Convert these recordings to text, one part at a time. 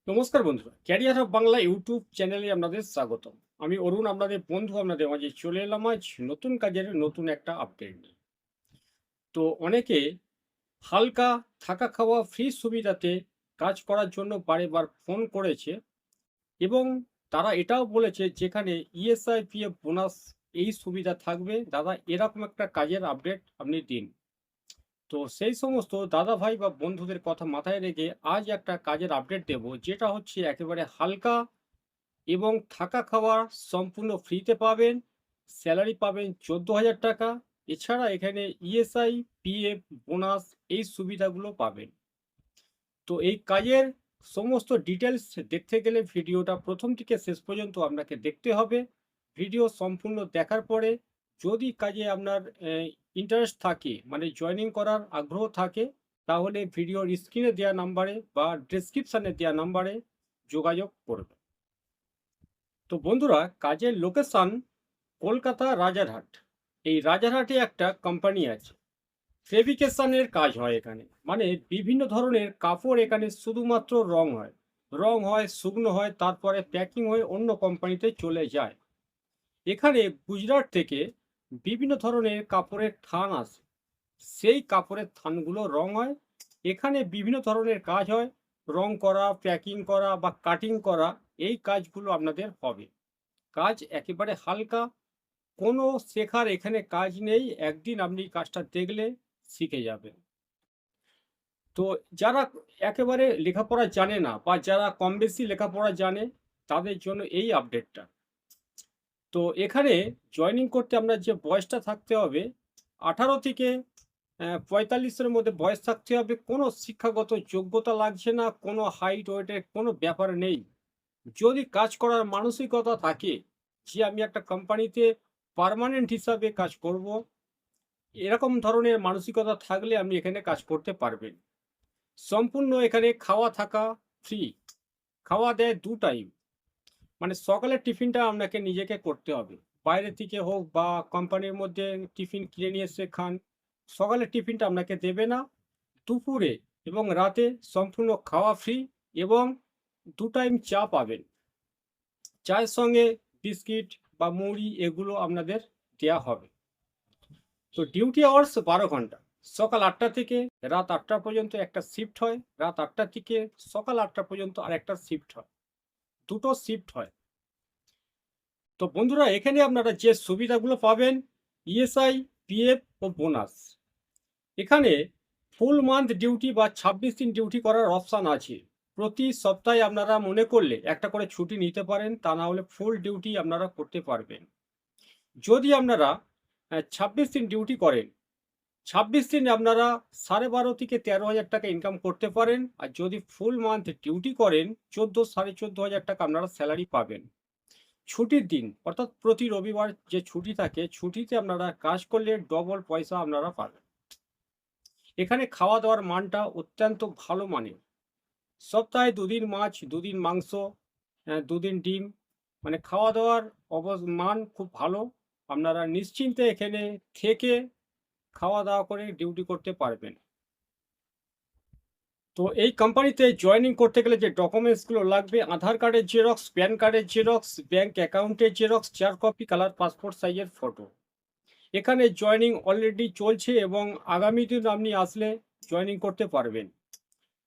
নমস্কার বন্ধুরা, career of Bangla YouTube চ্যানেলে আপনাদের স্বাগত। আমি অরুণ, আপনাদের বন্ধু। আপনাদের মাঝে চলে এলাম আজ নতুন কাজের নতুন একটা আপডেট নিয়ে। তো অনেকে হালকা থাকা খাওয়া ফ্রি সুবিধাতে কাজ করার জন্য বারেবার ফোন করেছে, এবং তারা এটাও বলেছে যেখানে ইএসআই পিএফ বোনাস এই সুবিধা থাকবে। দাদা, এরকম একটা কাজের আপডেট আপনি দিন। তো সেই সমস্ত দাদা ভাই বা বন্ধুদের কথা মাথায় রেখে আজ একটা কাজের আপডেট দেব, যেটা হচ্ছে একেবারে হালকা এবং থাকা খাওয়া সম্পূর্ণ ফ্রিতে পাবেন। স্যালারি পাবেন 14,000 টাকা। এছাড়া এখানে ইএসআই, পিএফ, বোনাস এই সুবিধাগুলো পাবেন। তো এই কাজের সমস্ত ডিটেলস দেখতে গেলে ভিডিওটা প্রথম থেকে শেষ পর্যন্ত আপনাকে দেখতে হবে। ভিডিও সম্পূর্ণ দেখার পরে যদি কাজে আপনার ইন্টারেস্ট থাকে, মানে জয়েনিং করার আগ্রহ থাকে, তাহলে ভিডিওর স্ক্রিনে দেওয়া নাম্বারে বা ডেসক্রিপশানে দেওয়া নাম্বারে যোগাযোগ করবে। তো বন্ধুরা, কাজের লোকেশন কলকাতা রাজারহাট। এই রাজারহাটে একটা কোম্পানি আছে, ফেব্রিকেশনের কাজ হয় এখানে। মানে বিভিন্ন ধরনের কাপড় এখানে শুধুমাত্র রং হয়, শুকনো হয়, তারপরে প্যাকিং হয়ে অন্য কোম্পানিতে চলে যায়। এখানে গুজরাট থেকে বিভিন্ন ধরনের কাপড়ের থান আসে, সেই কাপড়ের থানগুলো রং হয়। এখানে বিভিন্ন ধরনের কাজ হয়, রং করা, প্যাকিং করা বা কাটিং করা, এই কাজগুলো আপনাদের হবে। কাজ একেবারে হালকা, কোনো শেখার এখানে কাজ নেই। একদিন আপনি কাজটা দেখলে শিখে যাবেন। তো যারা একেবারে লেখাপড়া জানে না বা যারা কম বেশি লেখাপড়া জানে, তাদের জন্য এই আপডেটটা। তো এখানে জয়েনিং করতে আপনার যে বয়সটা থাকতে হবে, 18 থেকে 45-এর মধ্যে বয়স থাকতে হবে। কোনো শিক্ষাগত যোগ্যতা লাগছে না, কোনো হাইট ওয়েটের কোনো ব্যাপার নেই। যদি কাজ করার মানসিকতা থাকে যে আমি একটা কোম্পানিতে পার্মানেন্ট হিসাবে কাজ করব, এরকম ধরনের মানসিকতা থাকলে আপনি এখানে কাজ করতে পারবেন। সম্পূর্ণ এখানে খাওয়া থাকা ফ্রি। খাওয়া দেয় 2 টাইম। মানে সকালের টিফিনটা আপনাকে নিজেকে করতে হবে। বাইরে থেকে হোক বা কোম্পানির মধ্যে টিফিন কিনে নিয়ে এসে খান। সকালের টিফিনটা আপনাকে দেবে না। দুপুরে এবং রাতে সম্পূর্ণ খাওয়া ফ্রি, এবং 2 টাইম চা পাবেন। চায়ের সঙ্গে বিস্কিট বা মুড়ি এগুলো আপনাদের দেয়া হবে। তো ডিউটি আওয়ার্স 12 ঘন্টা। সকাল 8টা থেকে রাত 8টা পর্যন্ত একটা শিফট হয়। রাত 8টা থেকে সকাল 8টা পর্যন্ত আরেকটা শিফট হয়। দুটো শিফট হয়। তো বন্ধুরা, এখানে আপনারা যে সুবিধাগুলো পাবেন, ইএসআই, পিএফ ও বোনাস। এখানে ফুল মান্থ ডিউটি বা 26 দিন ডিউটি করার অপশান আছে। প্রতি সপ্তাহে আপনারা মনে করলে একটা করে ছুটি নিতে পারেন, তা না হলে ফুল ডিউটি আপনারা করতে পারবেন। যদি আপনারা 26 দিন ডিউটি করেন, 26 দিন আপনারা 12.5 থেকে 13,000 টাকা ইনকাম করতে পারেন। আর যদি ফুল মান্থ ডিউটি করেন, 14,500 টাকা আপনারা স্যালারি পাবেন। ছুটির দিন অর্থাৎ প্রতি রবিবার যে ছুটি থাকে, ছুটিতে আপনারা কাজ করলে ডবল পয়সা আপনারা পাবেন। এখানে খাওয়া দাওয়ার মানটা অত্যন্ত ভালো মানের। সপ্তাহে 2 দিন মাছ, 2 দিন মাংস, 2 দিন ডিম। মানে খাওয়া দাওয়ার মান খুব ভালো। আপনারা নিশ্চিন্তে এখানে থেকে খাওয়া দাওয়া করে ডিউটি করতে পারবেন। তো এই কোম্পানিতে জয়েনিং করতে গেলে যে ডকুমেন্টসগুলো লাগবে: আধার কার্ডের জেরক্স, প্যান কার্ডের জেরক্স, ব্যাংক অ্যাকাউন্টের জেরক্স, 4 কপি কালার পাসপোর্ট সাইজের ফটো। এখানে জয়েনিং অলরেডি চলছে, এবং আগামী দিন আপনি আসলে জয়েনিং করতে পারবেন।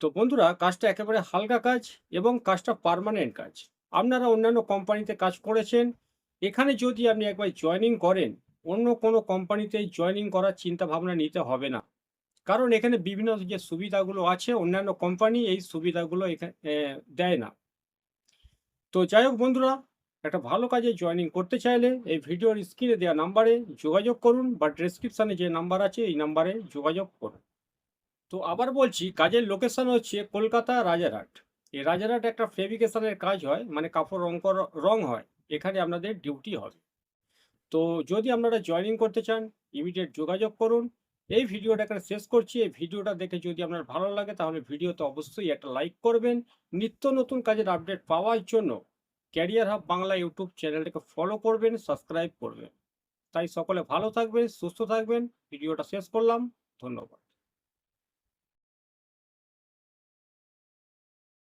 তো বন্ধুরা, কাজটা একেবারে হালকা কাজ এবং কাজটা পার্মানেন্ট কাজ। আপনারা অন্যান্য কোম্পানিতে কাজ করেছেন, এখানে যদি আপনি একবার জয়েনিং করেন, অন্য কোনো কোম্পানিতে জয়েনিং করার চিন্তা ভাবনা নিতে হবে না। কারণ এখানে বিভিন্ন যে সুবিধাগুলো আছে, অন্যান্য কোম্পানি এই সুবিধাগুলো এখানে দেয় না। তো যাই হোক বন্ধুরা, একটা ভালো কাজে জয়েনিং করতে চাইলে এই ভিডিওর স্ক্রিনে দেওয়া নাম্বারে যোগাযোগ করুন, বা ডেসক্রিপশানে যে নাম্বার আছে এই নাম্বারে যোগাযোগ করুন। তো আবার বলছি, কাজের লোকেশন হচ্ছে কলকাতা রাজারহাট। এই রাজারহাট একটা ফেব্রিকেশনের কাজ হয়, মানে কাপড় রং হয়। এখানে আপনাদের ডিউটি হবে। তো যদি আপনারা জয়েনিং করতে চান, ইমিডিয়েট যোগাযোগ করুন। এই ভিডিওটা এখানে শেষ করছি। এই ভিডিওটা দেখে যদি আপনার ভালো লাগে, তাহলে ভিডিওতে অবশ্যই একটা লাইক করবেন। নিত্য নতুন কাজের আপডেট পাওয়ার জন্য ক্যারিয়ার হাব বাংলা ইউটিউব চ্যানেলটাকে ফলো করবেন, সাবস্ক্রাইব করবেন। তাই সকলে ভালো থাকবেন, সুস্থ থাকবেন। ভিডিওটা শেষ করলাম। ধন্যবাদ।